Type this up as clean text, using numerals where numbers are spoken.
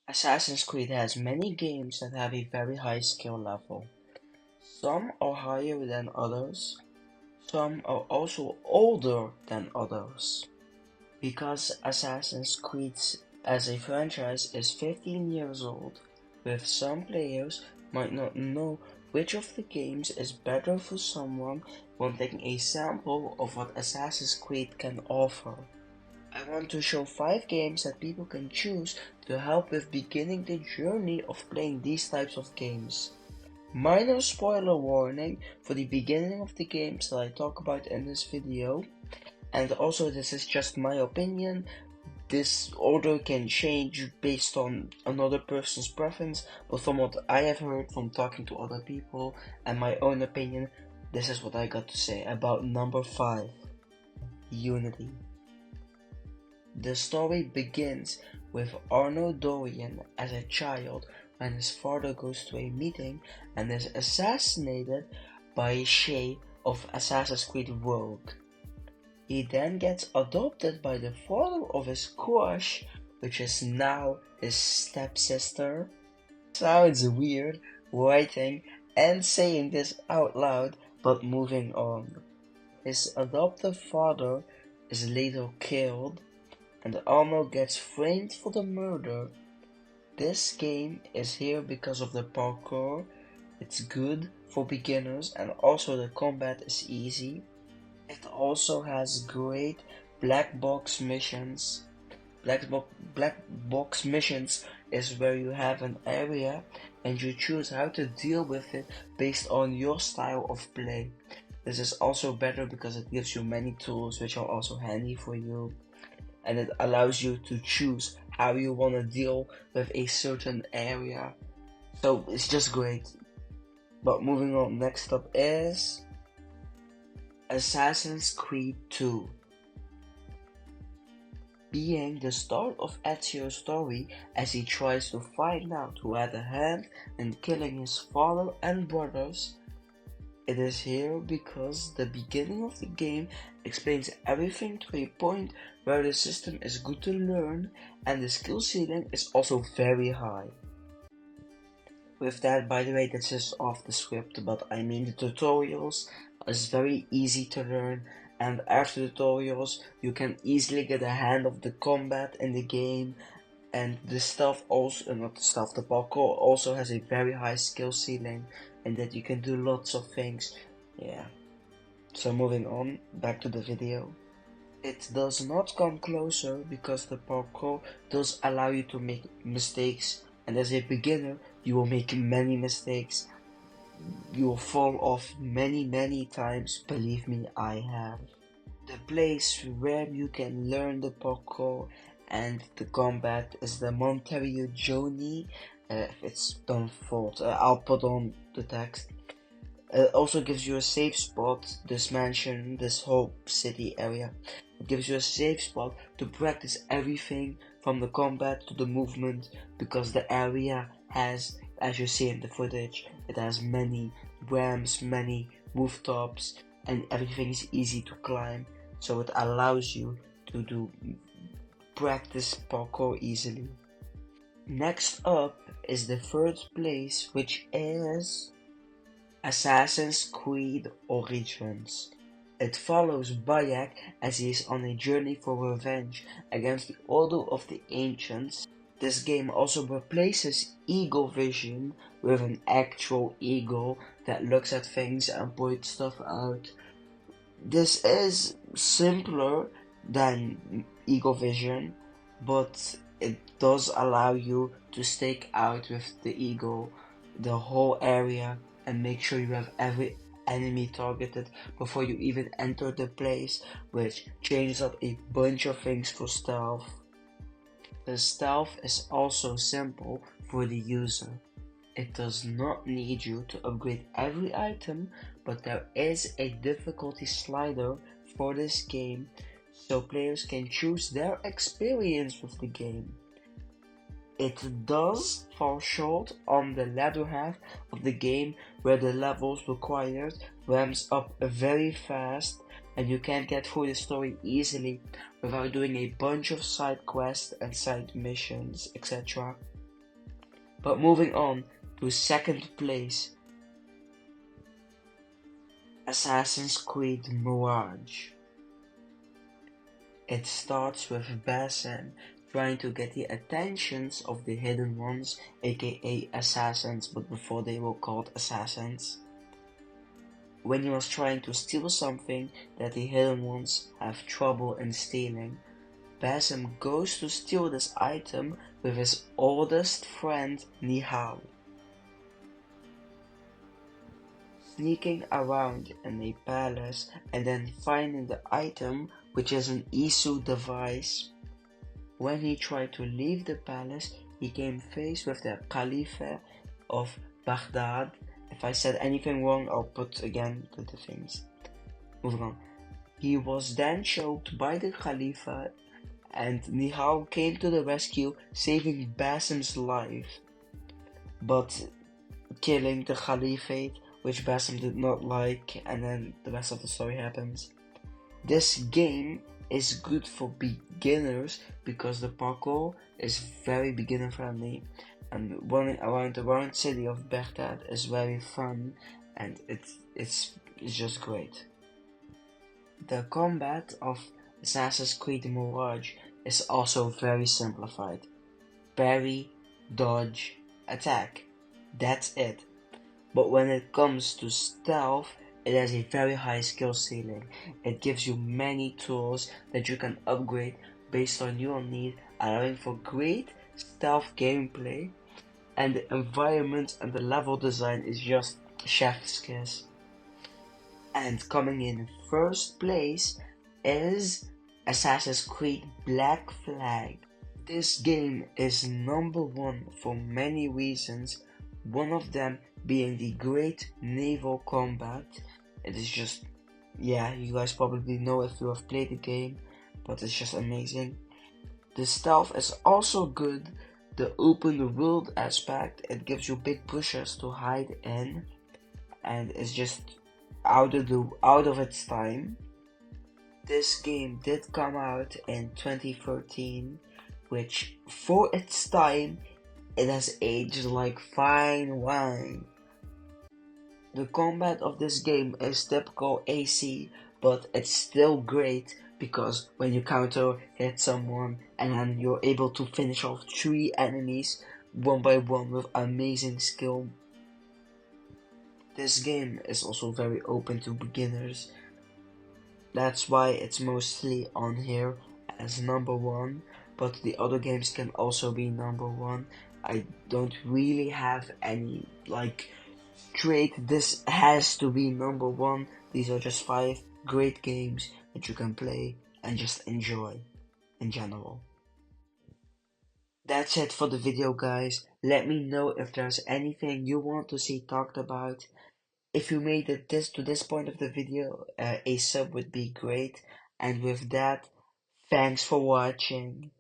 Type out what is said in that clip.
Assassin's Creed has many games that have a very high skill level. Some are higher than others, some are also older than others. Because Assassin's Creed as a franchise is 15 years old, with some players might not know which of the games is better for someone wanting a sample of what Assassin's Creed can offer. I want to show 5 games that people can choose to help with beginning the journey of playing these types of games. Minor spoiler warning for the beginning of the games that I talk about in this video, and also this is just my opinion. This order can change based on another person's preference, but from what I have heard from talking to other people and my own opinion, this is what I got to say about number 5, Unity. The story begins with Arno Dorian as a child when his father goes to a meeting and is assassinated by Shay of Assassin's Creed Rogue. He then gets adopted by the father of his crush, which is now his stepsister. Sounds weird writing and saying this out loud, but moving on. His adoptive father is later killed, and Arno gets framed for the murder. This game is here because of the parkour. It's good for beginners and also the combat is easy. It also has great black box missions. Black box missions is where you have an area and you choose how to deal with it based on your style of play. This is also better because it gives you many tools which are also handy for you, and it allows you to choose how you want to deal with a certain area. So it's just great. But moving on, next up is Assassin's Creed 2. Being the start of Ezio's story as he tries to find out who had a hand in killing his father and brothers, it is here because the beginning of the game explains everything to a point where the system is good to learn and the skill ceiling is also very high. With that, by the way, this is off the script, but I mean the tutorials is very easy to learn, and after tutorials you can easily get a hand of the combat in the game, and the stuff also, not the stuff, the parkour also has a very high skill ceiling, and that you can do lots of things. Yeah. So moving on, back to the video. It does not come closer because the parkour does allow you to make mistakes, and as a beginner you will make many mistakes. You will fall off many times, believe me, I have. The place where you can learn the parkour and the combat is the Monterio Joni. If it's done fault, I'll put on the text. It also gives you a safe spot, this mansion, this whole city area. It gives you a safe spot to practice everything from the combat to the movement, because the area has, as you see in the footage, it has many ramps, many rooftops, and everything is easy to climb, so it allows you to practice parkour easily. Next up is the third place, which is Assassin's Creed Origins. It follows Bayek as he is on a journey for revenge against the Order of the Ancients. This game also replaces eagle vision with an actual eagle that looks at things and points stuff out. This is simpler than eagle vision, but it does allow you to stake out with the eagle the whole area and make sure you have every enemy targeted before you even enter the place, which changes up a bunch of things for stealth. The stealth is also simple for the user. It does not need you to upgrade every item, but there is a difficulty slider for this game, so players can choose their experience with the game. It does fall short on the latter half of the game, where the levels required ramps up very fast and you can't get through the story easily without doing a bunch of side quests and side missions, etc. But moving on to second place, Assassin's Creed Mirage. It starts with Basim trying to get the attentions of the Hidden Ones, aka assassins, but before they were called assassins. When he was trying to steal something that the Hidden Ones have trouble in stealing, Basim goes to steal this item with his oldest friend Nihal. Sneaking around in a palace and then finding the item, which is an Isu device. When he tried to leave the palace, he came faced with the Caliph of Baghdad. If I said anything wrong, I'll put again the things. Moving on. He was then choked by the Khalifa, and Nihal came to the rescue, saving Basim's life, but killing the Caliphate, which Basim did not like, and then the rest of the story happens. This game is good for beginners because the parkour is very beginner friendly, and running around the round city of Baghdad is very fun, and it's just great. The combat of Assassin's Creed Mirage is also very simplified. Parry, dodge, attack. That's it. But when it comes to stealth, it has a very high skill ceiling. It gives you many tools that you can upgrade based on your need, allowing for great stealth gameplay, and the environment and the level design is just chef's kiss. And coming in first place is Assassin's Creed Black Flag. This game is number one for many reasons, one of them being the great naval combat. It is just, yeah, you guys probably know if you have played the game, but it's just amazing. The stealth is also good. The open world aspect, it gives you big bushes to hide in, and it's just out of its time. This game did come out in 2013, which for its time, it has aged like fine wine. The combat of this game is typical AC, but it's still great because when you counter hit someone and then you're able to finish off 3 enemies one by one with amazing skill. This game is also very open to beginners. That's why it's mostly on here as number 1, but the other games can also be number 1. I don't really have any straight this has to be number 1. These are just 5 great games that you can play and just enjoy in general. That's it for the video, guys. Let me know if there's anything you want to see talked about. If you made it to this point of the video, a sub would be great. And with that, thanks for watching.